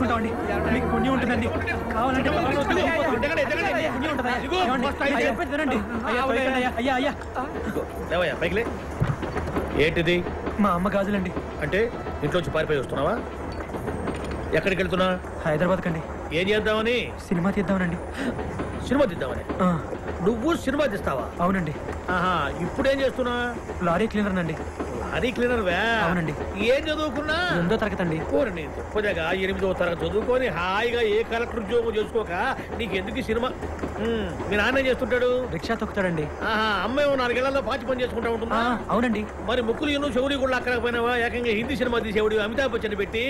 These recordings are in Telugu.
తీసుకుంటామండి. మీకు పుణ్యం ఉంటుందండి. కావాలంటే ఏంటిది? మా అమ్మ గాజులండి. అంటే ఇంట్లోంచి పారిపోయి వస్తున్నావా? ఎక్కడికి వెళ్తున్నా? హైదరాబాద్ కండి. ఏం చేద్దామని? సినిమా తీద్దామనండి. సినిమా తీద్దామని? నువ్వు సినిమా తీస్తావా? అవునండి. ఇప్పుడేం చేస్తున్నా? లారీ క్లీనర్ నండి. లారీ క్లీనర్ వే? అవునండి. ఏం చదువుకున్నా? 8వ తరగతి అండి. 8వ తరగతి చదువుకొని హాయిగా ఏ కలెక్టర్ ఉద్యోగం చేసుకోక నీకెందుకు సినిమా? మీ నాన్న చేస్తుంటాడు? రిక్షా తొక్కుతాడండి. అమ్మాయి 4 ఏళ్లలో పాచి పని చేసుకుంటా ఉంటుందా? అవునండి. మరి ముక్కులు ఎన్నో చెవులు కూడా అక్కడపోయినావా? ఏకంగా హిందీ సినిమా తీసేవాడు అమితాబ్ బచ్చన్ పెట్టి.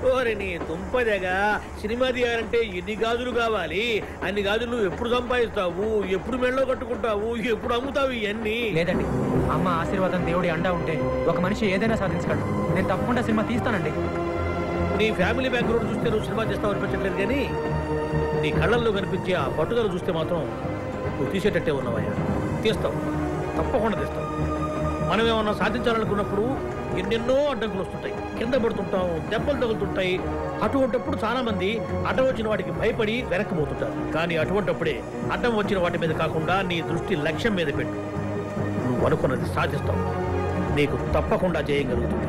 ఓరే నీ దుంపదేగా, సినిమా తీయాలంటే ఎన్ని గాజులు కావాలి? అన్ని గాజులు నువ్వు ఎప్పుడు సంపాదిస్తావు? ఎప్పుడు మెళ్ళో కట్టుకుంటావు? ఎప్పుడు అమ్ముతావు ఇవన్నీ? లేదండి, అమ్మ ఆశీర్వాదం దేవుడి అండా ఉంటే ఒక మనిషి ఏదైనా సాధించగలడు. నేను తప్పకుండా సినిమా తీస్తానండి. నీ ఫ్యామిలీ బ్యాక్గ్రౌండ్ చూస్తే నువ్వు సినిమా చేస్తావు అనిపించట్లేదు, కానీ నీ కళ్ళల్లో కనిపించే ఆ పట్టుదల చూస్తే మాత్రం నువ్వు తీసేటట్టే ఉన్నావయ్యా. తీస్తావు, తప్పకుండా తీస్తావు. మనం ఏమన్నా సాధించాలనుకున్నప్పుడు ఎన్నెన్నో అడ్డంకులు వస్తుంటాయి, కింద పడుతుంటాం, దెబ్బలు తగులుతుంటాయి. అటువంటిప్పుడు చాలా మంది అడ్డం వచ్చిన వాటికి భయపడి వెనక్కిపోతుంటారు. కానీ అటువంటిప్పుడే అడ్డం వచ్చిన వాటి మీద కాకుండా నీ దృష్టి లక్ష్యం మీద పెట్టు. నువ్వు అనుకున్నది సాధిస్తావు. నీకు తప్పకుండా చేయగలుగుతుంది.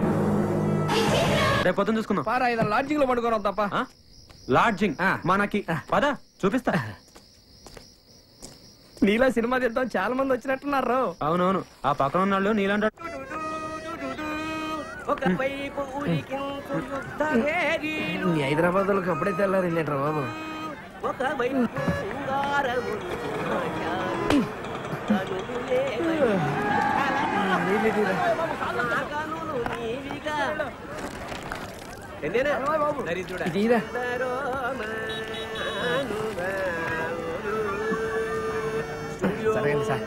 రేపు పొద్దున చూసుకుందాం. లాడ్జింగ్ లో పడుకోవడం తప్ప. లాడ్జింగ్ మనకి పద చూపిస్తా. నీలా సినిమా తీద్దాం చాలా మంది వచ్చినట్టున్నారు. అవునవును, ఆ పక్కన ఉన్నాళ్ళు నీలంటాడు. హైదరాబాద్ వాళ్ళకి అప్పుడే తెల్లారిందేంట్రా బాబు. సరే సార్.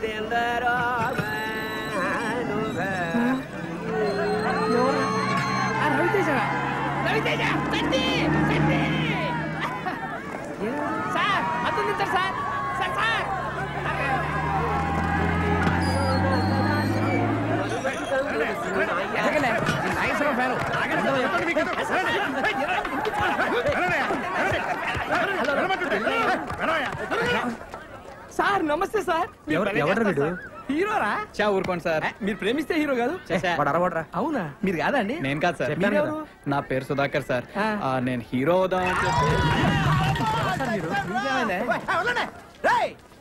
సార్ అతను సార్ సార్ సార్ సార్ నమస్తే సార్. ఎవరు హీరోరా? చా ఊరుకోండి సార్, మీరు ప్రేమిస్తే హీరో కాదు. అవునా? మీరు కాదండి? నేను కాదు సార్. నా పేరు సుధాకర్ సార్. నేను హీరో అవుదాం.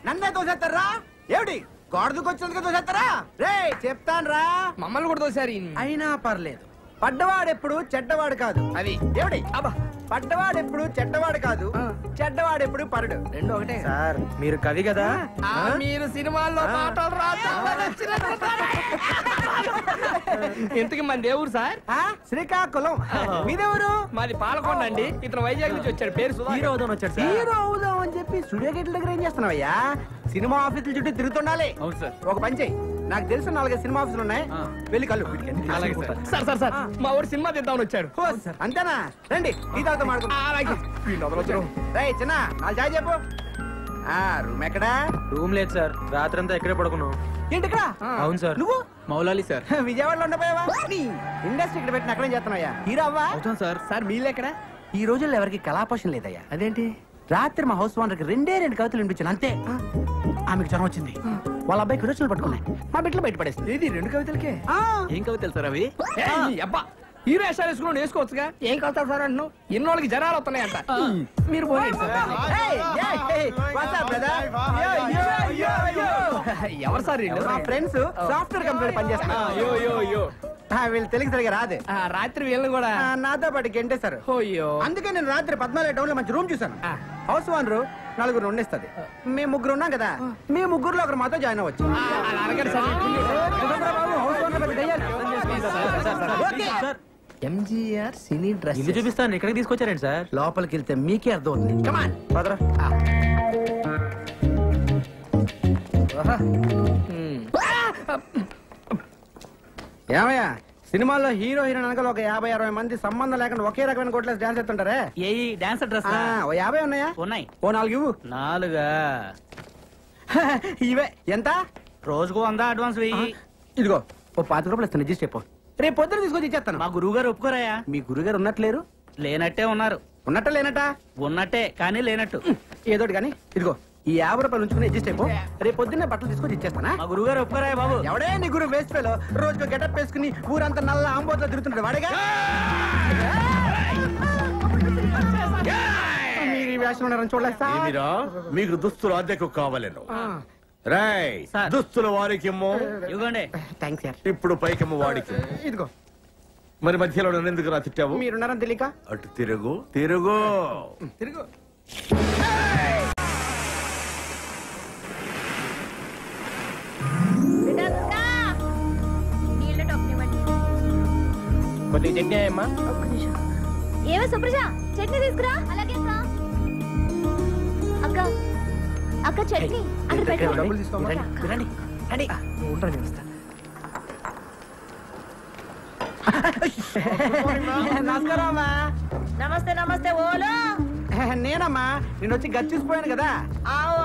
నన్నే తోసేస్తారా? ఏమిటి గోడకు వచ్చినందుకు తోసేస్తారా? రే చెప్తాను రా, మమ్మల్ని కూడా తోసారు. అయినా పర్లేదు, పడ్డవాడెప్పుడు చెడ్డవాడు కాదు. అది ఏమిటి? అబ్బా, పడ్డవాడెప్పుడు చెడ్డవాడు కాదు, చెడ్డవాడెప్పుడు పరుడు. రెండు ఒకటే సార్. మీరు కవి కదా? మీరు సినిమాల్లో మాటలు ఇంతకి మన దేవుడు సార్ శ్రీకాకుళం. మీదెవరు? మాది పాలకొండ అండి. ఇతను వైజాగ్ నుంచి వచ్చాడు. పేరు హీరో అవుదాం వచ్చాడు. హీరో అవుదాం అని చెప్పి స్టూడియో గేట్ల దగ్గర ఏం చేస్తున్నావయ్యా? సినిమా ఆఫీసుల చుట్టూ తిరుగుతుండాలి. అవును సార్. ఒక పని చెయ్యి, నాకు తెలిసిన 4 సినిమా ఆఫీసులు ఉన్నాయి, వెళ్ళి కళ్ళు. సార్ సార్ సార్, మా ఊరు సినిమా తీద్దామని వచ్చాడు. అంతేనా? రండి ఈ తర్వాత మాట్లాడుకుందాం. చిన్న వాళ్ళు చాయ్ చెప్పు. రూమ్ ఎక్కడా? రూమ్ లేదు సార్, రాత్రంతా ఎక్కడే పడుకున్నాం. ఏంటి ఇక్కడ? అవును సార్. నువ్వు మౌలాలి సార్. విజయవాడలో ఉండపోయావా? ఇండస్ట్రీ ఇక్కడ పెట్టిన అక్కడేం చేస్తున్నాయా? హీరో అవ్వా? అవుతాం సార్. సార్ మీళ్ళు ఎక్కడ? ఈ రోజుల్లో ఎవరికి కళాపోషణ లేదయ్యా. అదేంటి? రాత్రి మా హౌస్ ఓనర్కి 2 కవితలు వినిపించాను అంతే. ఆమెకు జ్వరం వచ్చింది, వాళ్ళ అబ్బాయికి విరోచనలు పట్టుకున్నాయి, మా బిడ్డలు బయట పడేస్తుంది. ఇది 2 కవితలకే? ఏం కవితలు సార్ అవి? అబ్బా, హీరో వేషాలు వేసుకుని వేసుకోవచ్చుగా. ఏం కలుతారు సార్ అంటున్నావు? ఇన్నోళ్ళకి జనాలు వస్తున్నాయంట. మీరు ఎవరు సార్? మా ఫ్రెండ్స్ సాఫ్ట్వేర్ కంపెనీ పనిచేస్తున్నారు. వీళ్ళు తెలుగు సరిగా రాదు. రాత్రి వీళ్ళు కూడా నాతో పాటు గెంటేశారు. అందుకే నేను రాత్రి 14 టౌన్ లో మంచి రూమ్ చూసాను. House owner 4 ఉండిస్తుంది. మేము 3 ఉన్నాం కదా, మేము 3లో ఒకరు మాతో జాయిన్ అవ్వచ్చు. ఎంజీఆర్ సినీ డ్రెస్ ఇల్లు చూపిస్తాను. ఇక్కడికి తీసుకొచ్చారండి సార్? లోపలికి వెళ్తే మీకే అర్థం అవుతుంది. కమాన్ పదరా. ఏమయ్యా, సినిమాల్లో హీరో హీరోయిన్ అనగా ఒక 50-60 మంది సంబంధం లేకుండా ఒకే రకమైన కోట్లేసి డాన్స్ చేస్తుంటారే. ఏ డాన్స్ డ్రెస్? ఓ 50 ఉన్నాయా? ఉన్నాయి. ఓ 4 ఇవ్వు. 4? ఇవే ఎంత? రోజుకు 100 అడ్వాన్స్ వెయ్యి. ఇదిగో ఓ 25 రూపాయలు ఇస్తాను, అడ్జస్ట్ చెప్పు. రేపు పొద్దున తీసుకొచ్చి ఇచ్చేస్తాను. మా గురువు గారు ఒప్పుకోరాయా? మీ గురుగారు ఉన్నట్లేరు? లేనట్టే ఉన్నారు. ఉన్నట్ట లేనట? ఉన్నట్టే కానీ లేనట్టు. ఏదోటి కానీ ఇదిగో ఈ 50 రూపాయలు ఉంచుకుని అడ్జస్ట్ అయిపో. రేపు పొద్దున్నే బట్టలు తీసుకొని ఇచ్చేస్తానా? మా గురుగారు ఒప్పుకోరా బాబు. ఎవడే నీ గురు వేస్ట్ ఫెలో రోజుకు గెటప్ వేసుకుని ఊరంతా నల్ల ఆంబోతో తిరుగుతుంటాడు వాడేగా. మీరు ఈ వేషం ఉన్నారని చూడలేస్తా. మీకు దుస్తులు అద్దెకు కావాలను. రాయ్ దుస్తుల వారికి ఇవ్వండి. Thanks sir. ఇప్పుడు పైకమ్మ వాడికి. ఇదిగో. మరి మధ్యలో నన్ను ఎందుకు రా తిట్టావు? మీరున్నారని తెలియక. అటు తిరుగు తిరుగు తిరుగు. కొద్దిగా చట్నీ అమ్మా. ఏమో సుప్రజ చట్నీ తీసుకురా. అలాగే అక్క. అక్క చట్నీ అక్కడ పెట్టు. డబ్బులు తీసుకోమా. రండి రండి. ఉంటాను నేను వస్తా. నమస్కారం అమ్మా. నమస్తే నమస్తే. ఓలో నేనమ్మా నేను వచ్చి గది చూసిపోయాను కదా. ఆవు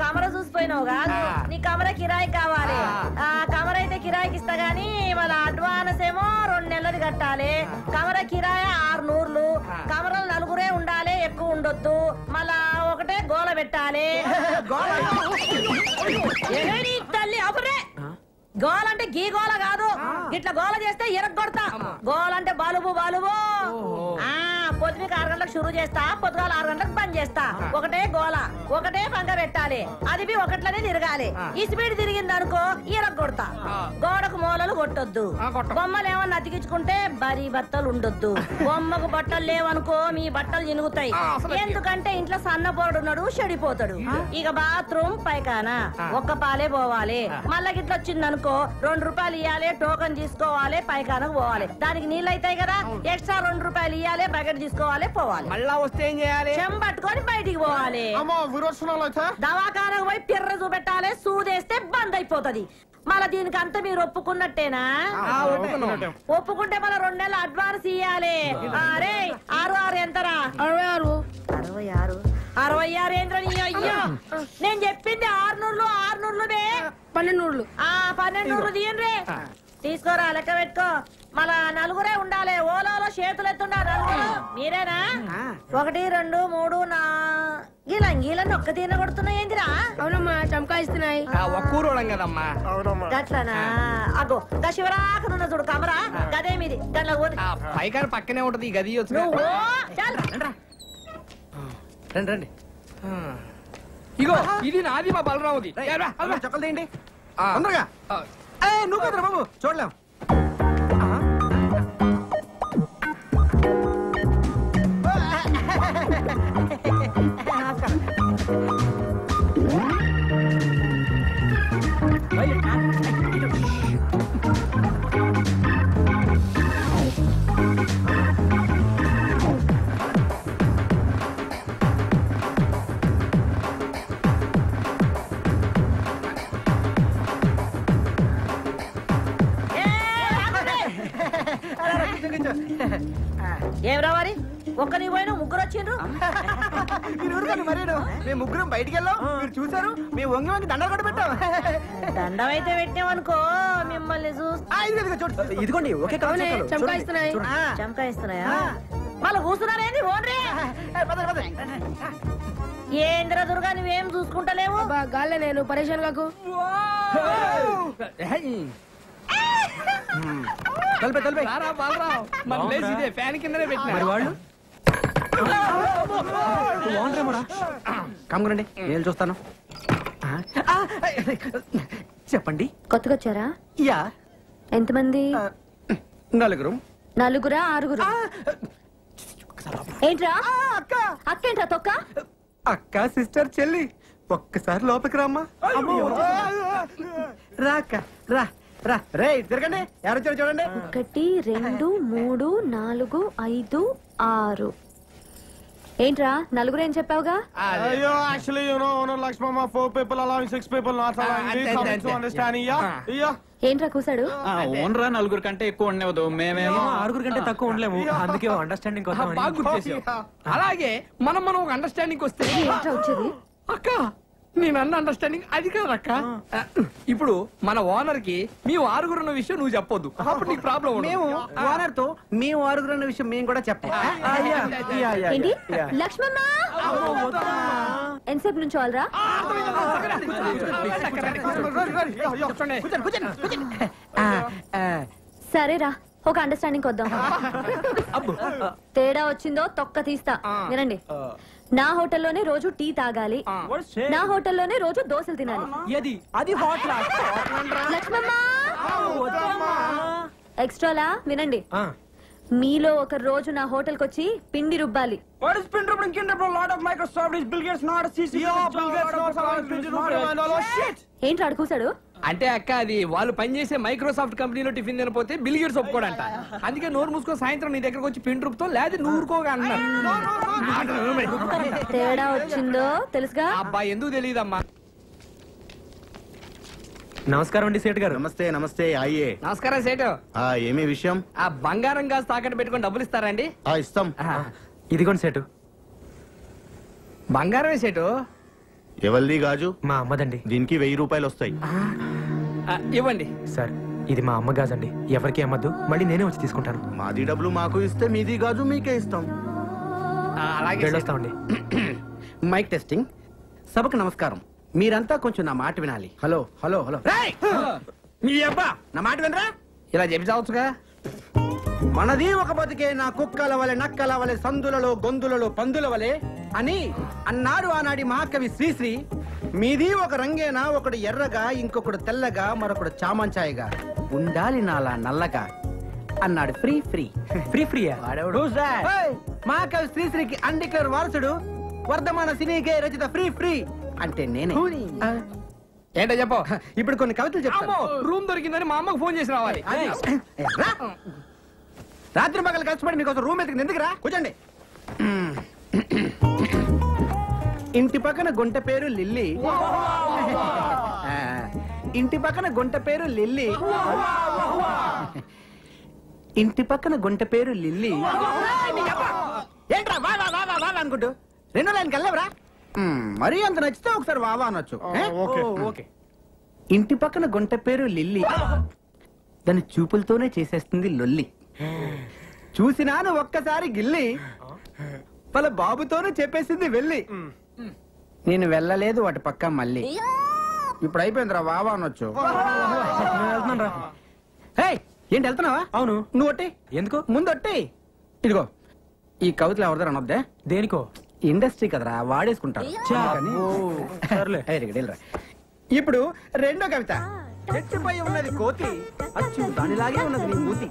కమర చూసిపోయినావు కాదు. నీ కమర కిరాయి కావాలి. ఆ కమర అయితే కిరాయికి ఇస్తా గానీ మళ్ళీ అడ్వాన్స్ ఏమో 2 నెలలు కట్టాలి. కమర కిరాయి 600. కమరలు 4 ఉండాలి, ఎక్కువ ఉండొద్దు. మళ్ళా ఒకటే గోల పెట్టాలి. తల్లి అపురే గోల అంటే గీ గోల కాదు. ఇట్లా గోల చేస్తే ఎరగొడతా. గోల అంటే బలుబు బలుబు. పొద్దుకి 6 గంటలకు షురూ చేస్తా, పొద్దుగాల 6 గంటలకు బంద్ చేస్తా. ఒకటే గోల, ఒకటే పంగ పెట్టాలి. అది ఒకట్లనే తిరగాలి. ఈ స్పీడ్ తిరిగింది అనుకో ఎరగొడతా. గోడకు మూలలు కొట్టొద్దు. బొమ్మలు ఏమన్నా అతికించుకుంటే బరీ బట్టలు ఉండొద్దు. బొమ్మకు బట్టలు లేవనుకో మీ బట్టలు చినుగుతాయి. ఎందుకంటే ఇంట్లో సన్నపోరుడు ఉన్నాడు, చెడిపోతాడు. ఇక బాత్రూమ్ పైకానా ఒక్క పాలే పోవాలి. మళ్ళా గిట్ల వచ్చిందనుకో 2 రూపాయలు ఇవ్వాలి, టోకన్ తీసుకోవాలి, పైకానకు పోవాలి. దానికి నీళ్ళు అవుతాయి కదా, ఎక్స్ట్రా 2 రూపాయలు ఇవ్వాలి, బకెట్ తీసుకోవాలి, పోవాలి. మళ్ళా వస్తే ఏం చేయాలి? చెంబట్టుకొని బయటికి పోవాలి. దవాఖానకు పోయి పిర్ర చూపెట్టాలి. సూదేస్తే బంద్ అయిపోతది. మళ్ళా దీనికి అంతా మీరు ఒప్పుకున్నట్టేనా? ఒప్పుకుంటే మళ్ళీ 2 నెలలు అడ్వాన్స్ ఇయ్యాలి. అరే 6 ఎంతరా? 66. 66 ఏంద్రని? అయ్యో నేను చెప్పింది 600. 1200. 1200 తీయండి. తీసుకోరా, లెక్క పెట్టుకో. మళ్ళా 4 ఉండాలి. ఓలో చేతులు ఎత్తుండాలి. 4 మీరేనా? 1 2 3 4 గీలన్నీ ఒక్క తీన కొడుతున్నాయి ఏందిరా? అవునమ్మా చమకాయిస్తున్నాయి. ఒక్కూరోళం కదమ్మా. గట్లనా? అగో గా శివరాకనున్న చూడు కమరా, గదే మీది. దాంట్లో పైకారు పక్కనే ఉంటది ఈ గది. నువ్వు చాలు. రండి రండి. ఇగో ఇది నాది, మా బలరాముది. చక్కలు తీయండి తొందరగా. నువ్వు కదరా బాబు, చూడలేం. ఏం రావాలి? ఒక్కని పోయినా 3 వచ్చిండ్రు. మీరు ఊరుకోండి. మరి మేము 3 బయటికి వెళ్ళాం, మీరు చూసారు. మేము వంగి దండలు కూడా పెట్టాం. దండం అయితే పెట్టామనుకో మిమ్మల్ని ఇదిగోండి ఒకే చమకాయిస్తున్నాయి. చమకాయిస్తున్నాయా? మళ్ళీ కూర్చున్నారేంది? ఓన్రే ఏంద్ర దుర్గా నువ్వేం చూసుకుంటలేవు? గాల్లే నేను పరేషాన్ కాకు. ఫ్యాన్ కిందనే పెట్టిన వాళ్ళు. కమ్మురండి, నేను చూస్తాను. చెప్పండి. కొత్తగా వచ్చారా? యా. ఎంతమంది? 4. 4 6? ఏంట్రా అక్క? అక్కేంట్రా తొక్క? అక్క సిస్టర్ చెల్లి ఒక్కసారి లోపలికి రామ్మా. రాక రా రా. రే తిరగండి, ఎవరు వచ్చారు చూడండి. 1 2 3 4 5 6. ఏంట్రా 4 ఏం చెప్పావుగా? అయ్యో actually you know owner Lakshmamma 4 people allowing 6 people not allowing. Come to understand. Yeah. ఏంట్రా కూసాడు? ఓన్రా 4 కంటే ఎక్కువ ఉండవద్దు. మేమేమో 6 కంటే తక్కువ ఉండలేము. అందుకే అండర్స్టాండింగ్ కోసం బాగా గుర్తు చేసావు. అలాగే మనం ఒక అండర్స్టాండింగ్ వస్తే ఏంట్రా వచ్చేది? అక్క నేను అన్న అండర్స్టాండింగ్ అది కాదక్క. ఇప్పుడు మన ఓనర్ కి మీ ఆరుగురున్న విషయం నువ్వు చెప్పొద్దు, అప్పుడు నీకు ప్రాబ్లం. మేము ఓనర్ తో మీ ఆరుగురు అన్న విషయం మేము కూడా చెప్పాం. ఏంటి లక్ష్మమ్మ ఎంతసేపు నుంచి వాళ్ళరా? సరేరా ఒక అండర్స్టాండింగ్ వద్దాం. తేడా వచ్చిందో తొక్క తీస్తా. వినండి, నా హోటల్లోనే రోజు టీ తాగాలి, నా హోటల్లోనే రోజు దోశలు తినాలి. లక్ష్మమ్మ ఎక్స్ట్రాలా వినండి, మీలో ఒక రోజు నా హోటల్ కి వచ్చి పిండి రుబ్బాలి. ఏంటి అడుగుసాడు? అంటే అక్క అది వాళ్ళు పనిచేసే మైక్రోసాఫ్ట్ కంపెనీలో టిఫిన్ తినపోతే బిల్ గేట్స్ ఒప్పుకోడంట. అందుకే నోరు మూసుకొని సాయంత్రం నీ దగ్గరకు వచ్చి పిండి రుబ్బుతో లేదా నూరుకోగా అన్నారు. తేడా వచ్చిందో తెలుసుగా? అబ్బా ఎందుకు తెలియదమ్మా. నమస్కారం అండి సేట్ గారు. నమస్తే నమస్తే. అయ్యే నమస్కారం సేటు. ఏమి విషయం? ఆ బంగారం గాజు తాకట్టు పెట్టుకొని డబ్బులు ఇస్తారండి? ఇస్తాం. ఇదిగోండి సేటు. బంగారమే సేటు. ఎవరిది గాజు? మా అమ్మదండి. దీనికి 1000 రూపాయలు వస్తాయి. ఇవ్వండి సార్, ఇది మా అమ్మ గాజండి, ఎవరికి అమ్మద్దు, మళ్ళీ నేనే వచ్చి తీసుకుంటాను. మాది డబ్బులు మాకు ఇస్తే మీది గాజు మీకే ఇస్తాం. అలాగే వెళ్ళొస్తామండి. Mic testing. సభకు నమస్కారం. మీరంతా కొంచెం నా మాట వినాలి. Hello hello hello. మీ అబ్బా నా మాట వినరా? ఇలా చెప్పి చావచ్చుగా. మనది ఒక బతికే, నా కుక్కల వలె నక్కల వలె సందులలో గొంతులలో పందుల వలె అని అన్నాడు ఆనాడి మహాకవి శ్రీశ్రీ. మీది ఒక రంగేనా, ఒకడు ఎర్రగా, ఇంకొకడు తెల్లగా, మరొకడు చామంచాయిగా, ఉండాలి నాలా నల్లగా అన్నాడు. ఫ్రీ ఫ్రీ ఫ్రీ ఫ్రీయా? మహాకవి శ్రీశ్రీకి అన్డిక్లేర్ వారసుడు, వర్ధమాన సినీకే రచిత ఫ్రీ ఫ్రీ అంటే నేనే. ఏంటో చెప్పు. ఇప్పుడు కొన్ని కవితలు చెప్తాను. రూమ్ దొరికిందని మా అమ్మకు ఫోన్ చేసి రావాలి. రాత్రి పగలు కష్టపడి మీకోసం రూమ్ ఎత్తుకుని ఎందుకురా? కూర్చోండి. ఇంటి పక్కన గుంట పేరు లిల్లీ, ఇంటి పక్కన గుంట పేరు లిల్లీ, ఇంటి పక్కన గుంట పేరు లిల్లీ. ఏంట్రా వా వా వా వా అనుకుంటూ రెండో లైన్కి వెళ్ళవరా? మరీ అంత నచ్చితే ఒకసారి వావా అనొచ్చు. ఓకే. ఇంటి పక్కన గుంట పేరు లిల్లీ, దాని చూపులతోనే చేసేస్తుంది లొల్లి. చూసినాను ఒక్కసారి గిల్లి, వాళ్ళ బాబుతోనే చెప్పేసింది వెళ్ళి. నేను వెళ్ళలేదు వాటి పక్క మళ్ళీ. ఇప్పుడు అయిపోయిందిరా వావా అనొచ్చు. ఏంటి వెళ్తున్నావా? అవును. నువ్వు ఒట్టి ఎందుకు? ముందు ఒట్టి. ఇదిగో ఈ కవితలు ఎవరిదారు అనొద్దే. దేనికో? ఇండస్ట్రీ కదరా, వాడేసుకుంటారు. ఇప్పుడు రెండో కవిత. చెట్టుపై ఉన్నది కోతి, అచ్చు దానిలాగే ఉన్నది నీ మూతి.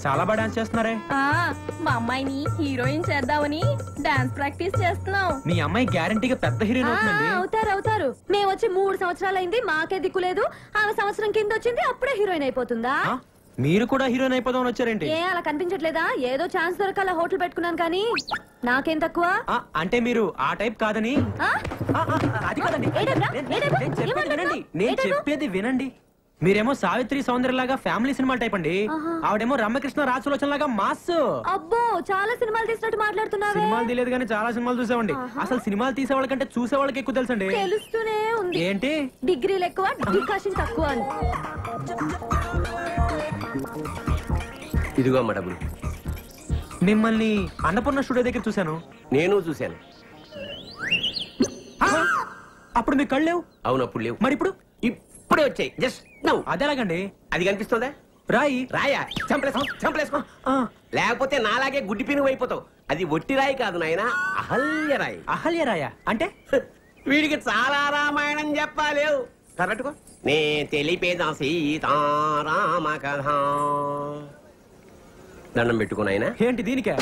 చాలా బాగా డాన్స్ చేస్తున్నారే. మా అమ్మాయిని హీరోయిన్ చేద్దామని డాన్స్ ప్రాక్టీస్ చేస్తున్నాం. మీ అమ్మాయి గ్యారంటీగా పెద్ద హీరోయిన్ అవుతుందండి. అవుతారు. మేము వచ్చి 3 సంవత్సరాలైంది, మాకే దిక్కులేదు. ఆమె సంవత్సరం కింద వచ్చింది, అప్పుడే హీరోయిన్ అయిపోతుందా? మీరు కూడా హీరోయిన్ అయిపోదామని వచ్చారేంటి? ఏ అలా కనిపించట్లేదా? ఏదో ఛాన్స్ దొరకాల హోటల్ పెట్టుకున్నాను కానీ నాకేం తక్కువ? అంటే మీరు ఆ టైప్ కాదని. అది కాదండి, నేను చెప్పేది వినండి. మీరేమో సావిత్రి సౌందర్యలాగా ఫ్యామిలీ సినిమా టైప్ అండి, ఆవిడేమో రమ్యకృష్ణ రాజసులోచన లాగా మాస్. అబ్బో చాలా సినిమాలు తీసినట్టు మాట్లాడుతున్నా. సినిమాలు తీయలేదు కానీ చాలా సినిమాలు చూసామండి. అసలు సినిమాలు తీసే వాళ్ళకంటే చూసే వాళ్ళకి ఎక్కువ తెలుసండి. తెలుస్తూనే ఉంది. ఏంటి? డిగ్రీలు ఎక్కువ, డికాషన్ తక్కువ అని. ఇదిగో అమ్మ డబ్బులు. మిమ్మల్ని అన్నపూర్ణ స్టూడియో దగ్గర చూశాను. నేను చూశాను. అప్పుడు మీ కళ్ళు లేవు. అవును, అప్పుడు లేవు. మరి ఇప్పుడు? ఇప్పుడే వచ్చాయి. జస్ట్ నవ్వు. అదేలాగండి? అది కనిపిస్తుందా? రాయా? చంపలేసుకో. లేకపోతే నాలాగే గుడ్డి పినుగు అయిపోతావు. అది ఒట్టి రాయి కాదు నాయన, అహల్య రాయి. అహల్య రాయా అంటే? వీడికి చాలా రామాయణం చెప్పాలేవు. కరెక్ట్గా నే తెలిపేదా సీతారామ కథ. దండం పెట్టుకుని ఆయన ఏంటి దీనికే?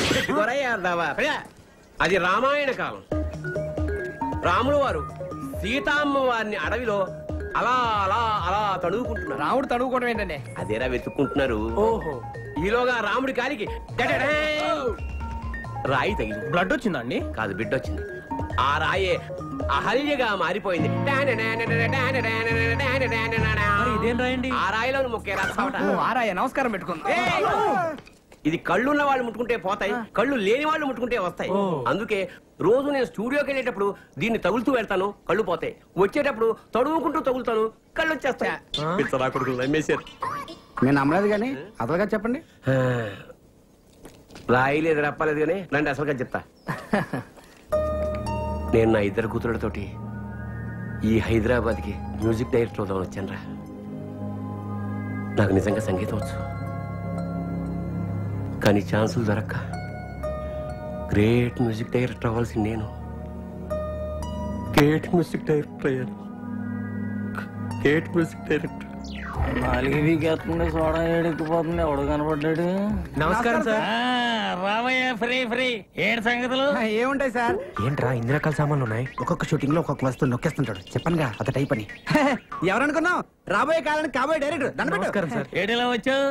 అది రామాయణ కాలం. రాములు వారు సీతామ్మ వారిని అడవిలో అలా అలా అలా తడువుకుంటున్నారు. రాముడు తడువుకోవడం ఏంటండి? అదేరా వెతుక్కుంటున్నారు. ఓహో. ఈలోగా రాముడి కాలికి రాయి తగిలి బ్లడ్ వచ్చిందండి? కాదు, బిడ్డ వచ్చింది. ఆ రాయే అహల్యగా మారిపోయింది. ఇదేం రాయండి? ఆ రాయిలో మొక్కేరా. ఆరాయ నమస్కారం పెట్టుకుందాం. ఇది కళ్ళున్న వాళ్ళు ముట్టుకుంటే పోతాయి, కళ్ళు లేని వాళ్ళు ముట్టుకుంటే వస్తాయి. అందుకే రోజు నేను స్టూడియోకి వెళ్ళేటప్పుడు దీన్ని తగులుతూ వెళ్తాను, కళ్ళు పోతాయి. వచ్చేటప్పుడు తడువుకుంటూ తగులుతాను, కళ్ళు వచ్చేస్తాయి. నేను నమ్మలేదు కానీ అసలుగా చెప్పండి. రాయలేదు రప్పలేదు కానీ రండి అసలుగా చెప్తా. నేను నా 2 కూతురులతోటి ఈ హైదరాబాద్కి మ్యూజిక్ డైరెక్టర్ అవుదామని వచ్చానురా. నాకు నిజంగా సంగీతం వచ్చు, కానీ ఛాన్సులు దొరక్క గ్రేట్ మ్యూజిక్ డైరెక్టర్ అవ్వాల్సి నేను గ్రేట్ మ్యూజిక్ డైరెక్టర్ అయ్యాను. Great music director. సోడా ఏడికిపోతుంది, ఎవడు కనపడ్డాడు? నమస్కారం సార్. Ramayya free free. ఏంటి సంగతులు? ఏముంటాయి సార్? ఏంట్రా ఇన్ని రకాల సామాన్లు ఉన్నాయి? ఒక్కొక్క షూటింగ్ లో ఒక్కొక్క వస్తువు నొక్కేస్తుంటాడు. చెప్పనుగా అత టైప్ అని. ఎవరనుకున్నావు? రాబోయే కాలానికి కాబోయే డైరెక్టర్. నమస్కారం సార్. ఏడిలా వచ్చావు?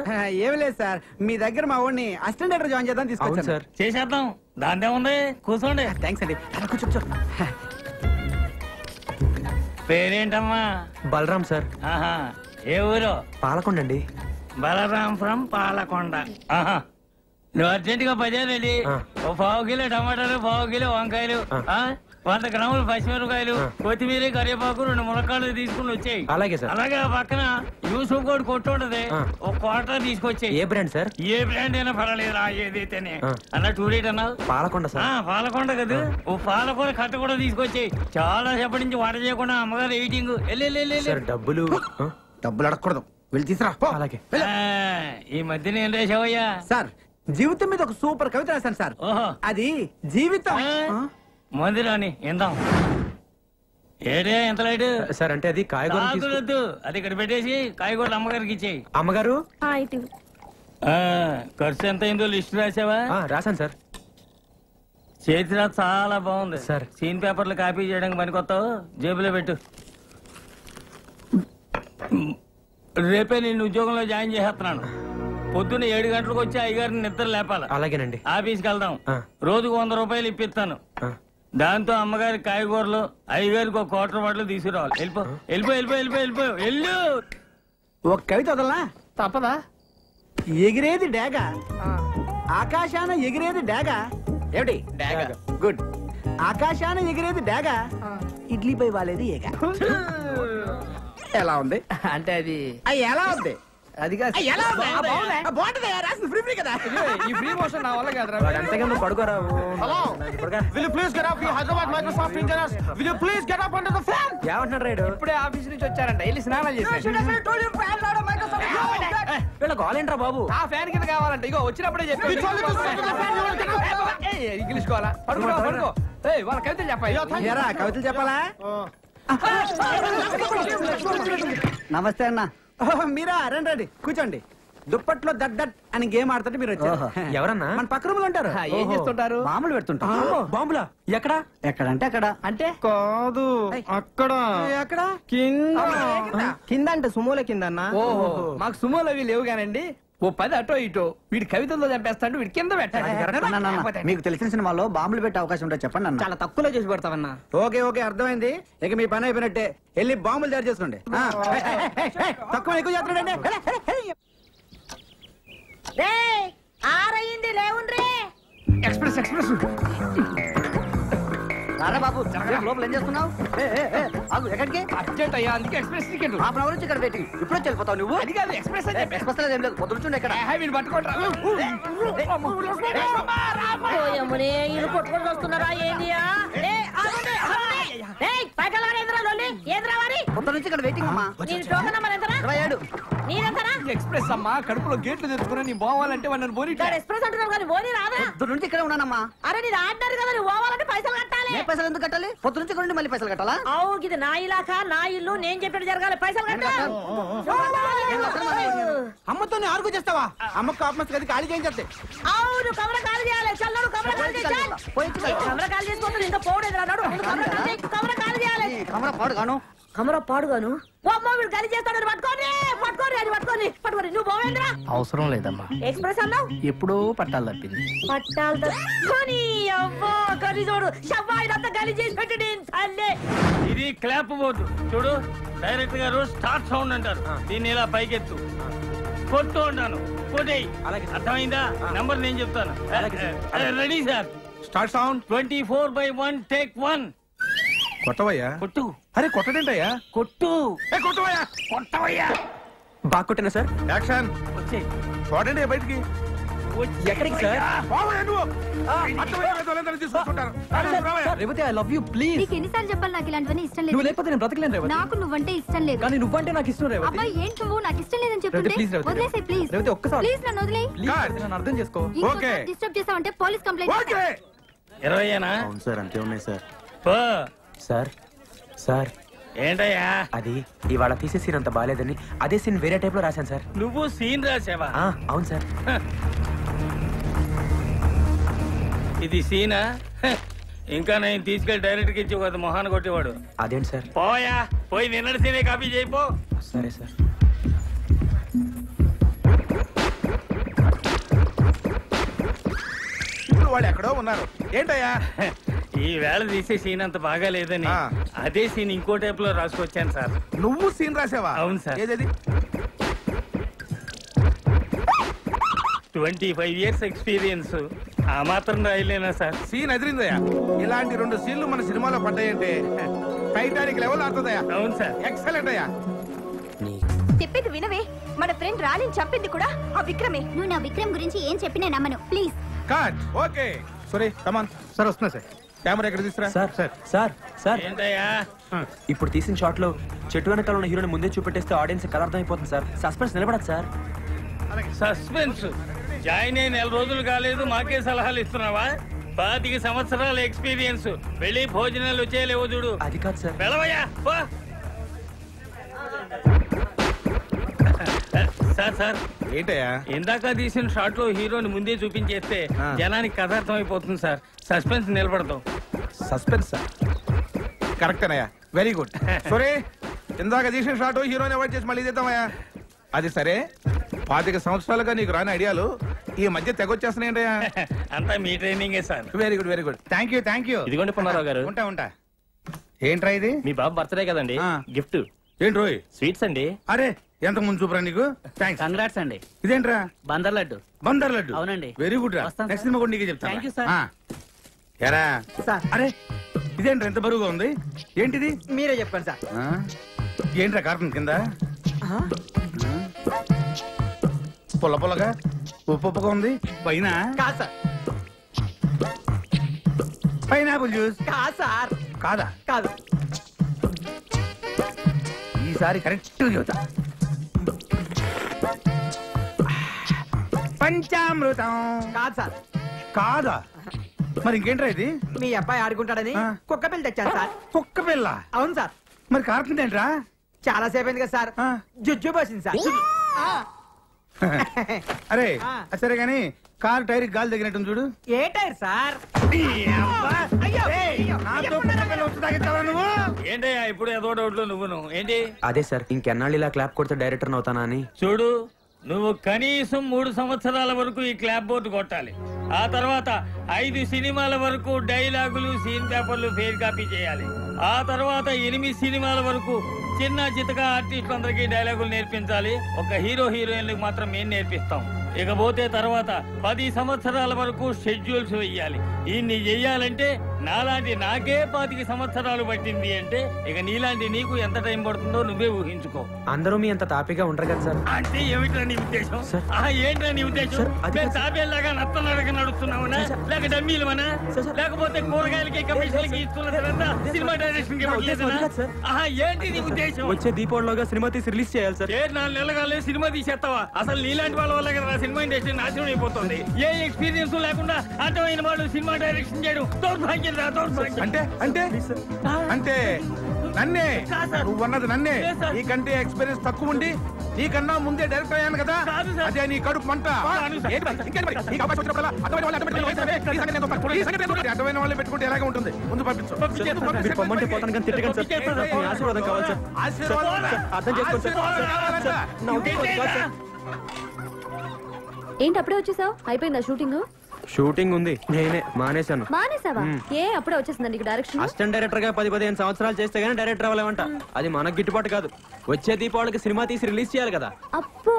ఏమి లేదు సార్, మీ దగ్గర మా వాడిని అసిస్టెంట్ డైరెక్టర్ జాయిన్ చేద్దాం తీసుకొచ్చాను సార్. చేసేద్దాం, దాందే ఉంది. కూర్చోండి. థ్యాంక్స్ అండి. కూర్చో. పేరేంటమ్మా? బలరాం సార్. ఆహా, ఏ ఊరు? పాలకొండ అండి. బలరాం ఫ్రం పాలకొండ. ఆహా, నువ్వు అర్జెంట్ గా 10 వెళ్ళి ఓ 1/2 కిలో టమాటాలు, 1/2 కిలో వంకాయలు, 100 గ్రాములు పచ్చిమిరపకాయలు, కొత్తిమీర, కరివేపాకు, 2 మునక్కాళ్ళు తీసుకుని వచ్చాయి. అలాగే సార్. అలాగే ఆ పక్కన యూసుఫ్ కోడ్ కొట్టు ఉంటది, ఒక క్వార్టర్ తీసుకొచ్చాయి. ఏ బ్రాండ్ సార్? ఏ బ్రాండ్ అయినా పర్వాలేదు, ఏదైతేనే. అన్న టూరేట్ అన్నావు? పాలకొండ సార్. పాలకొండ కదా. ఓ పాలకొండ కట్ట కూడా తీసుకొచ్చాయి. చాలా సేపటి నుంచి వంట చేయకుండా అమ్మగారు ఎయిటింగ్. డబ్బులు అడగకూడదు, వెళ్ళి తీసురా. అలాగే. ఈ మధ్యన ఏం రాశావయ్యా? సార్, జీవితం మీద ఒక సూపర్ కవిత రాశాను సార్. అది జీవితం. మంది రాని ఇందాం. ఏడే ఎంత లైట్ సార్? అంటే అది కాయగూరద్దు, అది ఇక్కడ పెట్టేసి కాయగూరలు అమ్మగారికి ఇచ్చేయి. అమ్మగారు ఖర్చు ఎంత అయిందో లిస్ట్ రాసావా? రాశాను సార్. చేతిరా చాలా బాగుంది సార్. సీన్ పేపర్లు కాపీ చేయడానికి పనికొస్తావు, జేబులో పెట్టు. రేపే నేను ఉద్యోగంలో జాయిన్ చేసేస్తున్నాను. పొద్దున్న 7 గంటలకు వచ్చి అయ్యగారిని నిద్ర లేపాలి. అలాగేనండి. ఆఫీస్కి వెళ్దాం. రోజుకు 100 రూపాయలు ఇప్పిస్తాను. దాంతో అమ్మగారి కాయగూరలు, అయ్యగారికి ఒక క్వార్టర్ బాటిల్ తీసుకురావాలి. వెళ్ళు. ఒక కవిత వదలనా? తప్పదా? ఎగిరేది డేగ, ఆకాశాన ఎగిరేది డేగ. ఏమిటి? డేగ. గుడ్. ఆకాశాన ఎగిరేది డేగ, ఇడ్లీపై వాలేది ఏగ. ఎలా ఉంది? అంటే అది ఎలా ఉంది? అది కాదు. ఈ ఫ్రీ మోషన్ నా వల్ల కాదురా. పడుకోరా. Will you please get up? Hyderabad Microsoft engineers. Will you please get up under the fan? ఏమంటున్నాడు రైడు? ఇప్పుడే ఆఫీస్ నుంచి వచ్చారంట, వెళ్ళి స్నానాలు చేశారు. వీళ్ళ గోలేంట్రా బాబు? ఆ ఫ్యాన్ కింద కావాలంట. ఇగో వచ్చినప్పుడే చెప్పి ఇంగ్లీష్ కావాలా? పడుకో. వాళ్ళ కవితలు చెప్పాలి. కవితలు చెప్పాలా? నమస్తే అన్న. మీరా? రండి రండి, కూర్చోండి. దుప్పట్లో దట్ దట్ అని గేమ్ ఆడుతుంటే మీరు వచ్చారు. ఎవరన్నా? మన పక్క రూమ్ లో ఉంటారు. ఏం చేస్తుంటారు? బాంబులు పెడుతుంటారు. బాంబులా? ఎక్కడ? ఎక్కడంటే అక్కడ. అంటే కాదు, అక్కడ. ఎక్కడ? కింద అంటే సుమోల కింద అన్న. ఓహో, మాకు సుమోలు అవి లేవు కానండి. ఓ 10 అటో ఇటో. వీడి కవితల్లో చంపేస్తాడు, వీడి కింద పెట్టాలి. మీకు తెలిసిన సినిమాలో బాంబులు పెట్టే అవకాశం ఉంటే చెప్పండి అన్న. చాలా తక్కువలో చేసి పెడతామన్నా. ఓకే ఓకే, అర్థమైంది. ఇక మీ పని అయిపోయినట్టే. వెళ్ళి బాంబులు తయారు చేసుకోండి. తక్కువ ఎక్కువ చేస్తున్నాడండి. ఆరయింది, లేవుండ్రీ. ఎక్స్ప్రెస్ రారా బాబు, లోపల ఏం చేస్తున్నావు? ఎక్కడికి? అర్జెంట్ అయ్యా, అందుకే ఎక్స్ప్రెస్ టికెట్. హాఫ్ అవర్ నుంచి ఇక్కడ వెయిటింగ్. ఇప్పుడు వెళ్ళిపోతావు నువ్వు? అది కాదు, ఎక్స్ప్రెస్ ఎక్స్ప్రెస్ ఏం లేదు, పొద్దుండే ఇక్కడ. వీళ్ళు పట్టుకుంటారా? వీళ్ళు కొట్టుకొని వస్తున్నారా? ఏందియా? పొద్దు నుంచి ఇక్కడ వెయిటింగ్ అమ్మా. ఎక్స్ప్రెస్ అమ్మా, కడుపులో గేట్లు తెచ్చుకుని నీ పోవాలంటే వాళ్ళని బోని ఎక్స్ప్రెస్ అంటున్నారు కానీ బోని రాదా? పొద్దు నుంచి ఇక్కడ ఉన్నానమ్మా. అరే నేను ఆడినారు కదా, నువ్వు పోవాలంటే పైసలు కట్టాలి. కట్టాలి. పైసలు ఎందుకు కట్టాలి? పొద్దు నుంచి కొన్ని మళ్ళీ పైసలు కట్టాలా? అవు ఇది నా ఇలాకా, నా ఇల్లు, నేను చెప్పినట్టు జరగాలి. పైసలు కట్టాలి. అమ్మతో ఆర్గు చేస్తావా? అమ్మ కాపమస్ గది ఖాళీ చేయించే. అవును కమర ఖాళీ చేయాలి. చల్లడు కమర ఖాళీ చేయాలి. కమర ఖాళీ చేసుకోవద్దు. ఇంకా పోడేది రాడు. కమర ఖాళీ చేయాలి. కమర పాడుగాను. కమర పాడుగాను. వీడు ఖాళీ చేస్తాడు. పట్టుకోని పట్టుకోని అది పట్టుకోని పట్టుకోని. నువ్వు పోవేంద్రా? అవసరం లేదమ్మా, ఎక్స్ప్రెస్ అన్నావు. ఎప్పుడో పట్టాలు తప్పింది. పట్టాలు తప్పుకొని అవ్వో కలి చూడు. షవ్వాయినంతా ఖాళీ చేసి పెట్టి నేను తల్లే. ఇది క్లాప్ బోర్డు చూడు. డైరెక్టర్ గారు స్టార్ట్ సౌండ్ అంటారు. దీన్ని ఇలా పైకెత్తు, కొట్టు ఉంటాను. కొట్టేయి. అర్థమైందా? నంబర్ నేను చెప్తాను. Ready sir. Start sound. 24/1 take 1. కొట్టవయ్యా. కొట్టు. అరే కొట్టడేంటయ్యా? కొట్టు. కొట్టవయ్యా. కొట్టవయ్యా. బాగా కొట్టినా సార్. యాక్షన్. వచ్చేయ్. చూడండి బయటికి. ఎక్కడికి sir? Revathi I love you please. నీకు ఎన్నిసార్లు చెప్పాలి నాకు ఇలాంటివన్నీ ఇష్టం లేదు. నువ్వు లేకపోతే నేను బ్రతకలేను రేవతి. నాకు నువ్వంటే ఇష్టం లేదు. కానీ నువ్వంటే నాకు ఇష్టం రేవతి. అబ్బాయి ఏంటి నువ్వు నాకు ఇష్టం లేదని చెప్తుంటే ప్లీజ్ రేవతి. వదిలేసే ప్లీజ్. రేవతి ఒక్కసారి ప్లీజ్ నన్ను వదిలేయ్. ప్లీజ్ నన్ను అర్థం చేసుకో. ఓకే. డిస్టర్బ్ చేసావంటే పోలీస్ కంప్లైంట్ చేస్తా. 20ఏనా? అవును సార్, అంతే ఉన్నాయి సార్. సార్ సార్ ఏంటయ్యా? అది ఇవాళ తీసే సీన్ అంత బాగాలేదని అదే సీన్ వేరే టైప్ లో రాశాను సార్. నువ్వు సీన్ రాసావా? అవును సార్. ఇది సీనా? ఇంకా నేను తీసుకెళ్లి డైరెక్ట్కి ఇచ్చి ఒక మొహాన్ని కొట్టేవాడు. అదేంటి సార్? పోయా, పోయి నిన్నటి సీనే కాపీ చేయిపో. సరే సార్. ఇప్పుడు వాళ్ళు ఎక్కడో ఉన్నారు. ఏంటయ్యా? ఈ వేళ తీసే సీన్ అంత బాగా లేదని అదే సీన్ ఇంకో టైప్ లో రాసుకొచ్చాను సార్. నువ్వు సీన్ రాసావా? అవును సార్. ఏదది? 25 years ఎక్స్పీరియన్స్. ఆ మాత్రం రాయలేనా సార్? సీన్ ఎదిరిందయ్యా. ఇలాంటి 2 సీన్లు మన సినిమాలో పడ్డాయంటే టైటానిక్ లెవెల్ ఆడుతుందయ్యా. అవును సార్. ఎక్సలెంట్ అయ్యా. చెప్పేది వినవే. మన ఫ్రెండ్ రాణిని చంపింది కూడా ఆ విక్రమే. నువ్వు నా విక్రమ్ గురించి ఏం చెప్పినా నమ్మను ప్లీజ్. కట్. ఓకే. సరే కమాన్. సార్ వస్తున్నా సార్. కెమెరా ఎక్కడ తీసుకురా. సార్ సార్ సార్ సార్ ఏంటయ్యా? ఇప్పుడు తీసిన షాట్ లో చెట్టు వెనకాల ఉన్న హీరోని ముందే చూపెట్టేస్తే ఆడియన్స్ కలర్ అర్థమైపోతుంది సార్. సస్పెన్స్ నిలబడదు సార్. సస్పెన్స్ జాయిన్ అయి 4 రోజులు కాలేదు, మాకే సలహాలు ఇస్తున్నావా? 25 సంవత్సరాల ఎక్స్పీరియన్స్. వెళ్ళి భోజనాలు వచ్చేయలేవో చూడు. అది కాదు సార్. వెళ్ళవయ్యా. సార్ సార్ ఏంటయ్యా? ఇందాక తీసిన షాట్ లో హీరోని ముందే చూపించేస్తే జనానికి కథ అర్థమైపోతుంది సార్. సస్పెన్స్ నిలబడతాం. Suspense sir. కరెక్ట్ అన్నయ్యా. Very good. సరే ఇందాక తీసిన షాట్ హీరోని అవాయిడ్ చేసి మళ్ళీ చేద్దామయ్యా. అది సరే 25 సంవత్సరాలుగా నీకు రాని ఐడియాలు ఈ మధ్య తెగొచ్చేస్తున్నాయంటయ్యా. అంతా మీ ట్రైనింగే sir. Very good, very good. Thank you, thank you. ఇదిగోండి పుల్లారావు గారు. ఉంటా ఉంటా. ఏంట్రా ఇది? మీ బాబు బర్త్డే కదండి, గిఫ్ట్. ఏంటి రోయ్? స్వీట్స్ అండి. అరే ఎంత ముందు చూపురా నీకు. థ్యాంక్స్. కంగ్రాట్స్ అండి. ఇదేంట్రా? బందర్ లడ్డు. బందర్ లడ్డు. అవునండి. వెరీ గుడ్ రా. నెక్స్ట్ సినిమా కూడా నీకే చెప్తాను. Thank you sir. ఎరా అరే ఇదేంట్రా ఎంత బరువుగా ఉంది? ఏంటిది? మీరే చెప్పండి సార్. ఏంట్రా కార్టూన్ కింద పొల్ల పొల్లగా ఉప్పు ఉప్పుగా ఉంది? పైన కాదు సార్. పైనాపిల్ జ్యూస్ కాదు సార్. కాదా? కాదు. ఈసారి కరెక్ట్ చెబుతా. పంచామృతం. కాదు సార్. కాదా? మరి ఇంకేంట్రా ఇది? మీ అబ్బాయి ఆడుకుంటాడని కుక్క పిల్ల తెచ్చాను సార్. కుక్క పిల్ల? అవును సార్. మరి కార్టూన్ ఏంట్రా? చాలా సేపు అయింది కదా సార్. జుజ్జు పోసింది సార్. అరే సరే గాని కార్ టైర్ గాలి తగినట్టు చూడు. ఏ టైర్ సార్? ఏంటయ్యా ఇప్పుడు ఏదో డౌట్లు నువ్వు ఏంటి? అదే సార్, ఇంకెన్నాళ్ళు ఇలా క్లాప్ కొడితే డైరెక్టర్ అవుతానా అని. చూడు, నువ్వు కనీసం 3 సంవత్సరాల వరకు ఈ క్లాప్ బోర్డు కొట్టాలి. ఆ తర్వాత 5 సినిమాల వరకు డైలాగులు, సీన్ పేపర్లు ఫెయిర్ కాపీ చేయాలి. ఆ తర్వాత 8 సినిమాల వరకు చిన్న చితక ఆర్టిస్టులందరికీ డైలాగులు నేర్పించాలి. ఒక హీరో హీరోయిన్లకు మాత్రం మేము నేర్పిస్తాం. ఇకపోతే తర్వాత 10 సంవత్సరాల వరకు షెడ్యూల్స్ వెయ్యాలి. ఇన్ని చెయ్యాలంటే నాలాంటి నాకే 25 సంవత్సరాలు పట్టింది అంటే ఇక నీలాంటి నీకు ఎంత టైం పడుతుందో నువ్వే ఊహించుకో. అందరూ మీ అంత తాపిగా ఉండరు కదా సార్. అంటే ఏమిట్రా నీ ఉద్దేశం? ఏంట్రా నీ ఉద్దేశం? మేము తాబేలాగా నత్తనడక నడుస్తున్నామనా, లేక డమ్మీలమనా, లేకపోతే కూరగాయలకి కమిషన్లకి ఇస్తున్న తర్వాత సినిమా డైరెక్షన్ కి ఏంటి నీ ఉద్దేశం? వచ్చే దీపావళిలోగా సినిమా తీసి రిలీజ్ చేయాలి సార్. 4 నెలలుగా సినిమా తీసేస్తావా? అసలు నీలాంటి వాళ్ళ వల్ల కదా సినిమా ఇండస్ట్రీ నాశనం అయిపోతుంది. ఏ ఎక్స్పీరియన్స్ లేకుండా అర్థమైన వాళ్ళు సినిమా డైరెక్షన్ చేయడం దౌర్భాగ్యం అంటే అంటే అంటే నన్నే నువ్వన్నది నన్నే నీకంటే ఎక్స్పీరియన్స్ తక్కువ ఉండి నీకన్నా ముందే డైరెక్టర్ అయ్యాను కదా అదే నీ కడుపు మంట అడ్డమైన వాళ్ళే పెట్టుకుంటే ఎలాగే ఉంటుంది ముందు పంపించు ఏంటి అప్పుడే వచ్చేసావు? అయిపోయిందా షూటింగ్? షూటింగ్ ఉంది, నేనే మానేశాను. మానేసావా? ఏ అప్పుడే వచ్చేసిందా నీకు డైరెక్షన్? అసిస్టెంట్ డైరెక్టర్ గా 10-15 సంవత్సరాలు చేస్తే గానీ డైరెక్టర్ అవ్వలేమంట. అది మనకు గిట్టుబాటు కాదు. వచ్చే దీపావళికి సినిమా తీసి రిలీజ్ చేయాలి కదా. అప్పో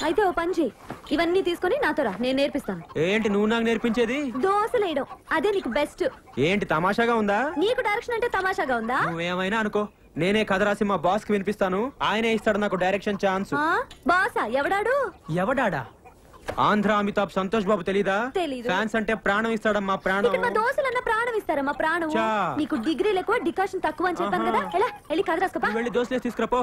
అయితే ఓ పని చెయ్యి, ఇవన్నీ తీసుకొని నాతో రా, నేను నేర్పిస్తాను. ఏంటి నువ్వు నాకు నేర్పించేది? దోశలేయడం, అదే నీకు బెస్ట్. ఏంటి తమాషాగా ఉందా? నీకు డైరెక్షన్ అంటే తమాషాగా ఉందా? నువ్వేమైనా అనుకో, నేనే కథ రాసి మా బాస్ కి వినిపిస్తాను, ఆయనే ఇస్తాడు నాకు డైరెక్షన్ ఛాన్స్. బాసా? ఎవడాడు? ఎవడాడా? ఆంధ్ర అమితాబ్ సంతోష్ బాబు తెలీదా? తెలీదు. ఫ్యాన్స్ అంటే ప్రాణం ఇస్తాడమ్మా, ప్రాణం. ఇక్కడ మా దోశలన్న ప్రాణం ఇస్తారమ్మా, ప్రాణం. నీకు డిగ్రీలు ఎక్కువ, డికాషన్ తక్కువ అని చెప్పాను కదా. ఎలా వెళ్ళి కథ రాసుకోపా. వెళ్ళి దోశలేసి తీసుకురాపో.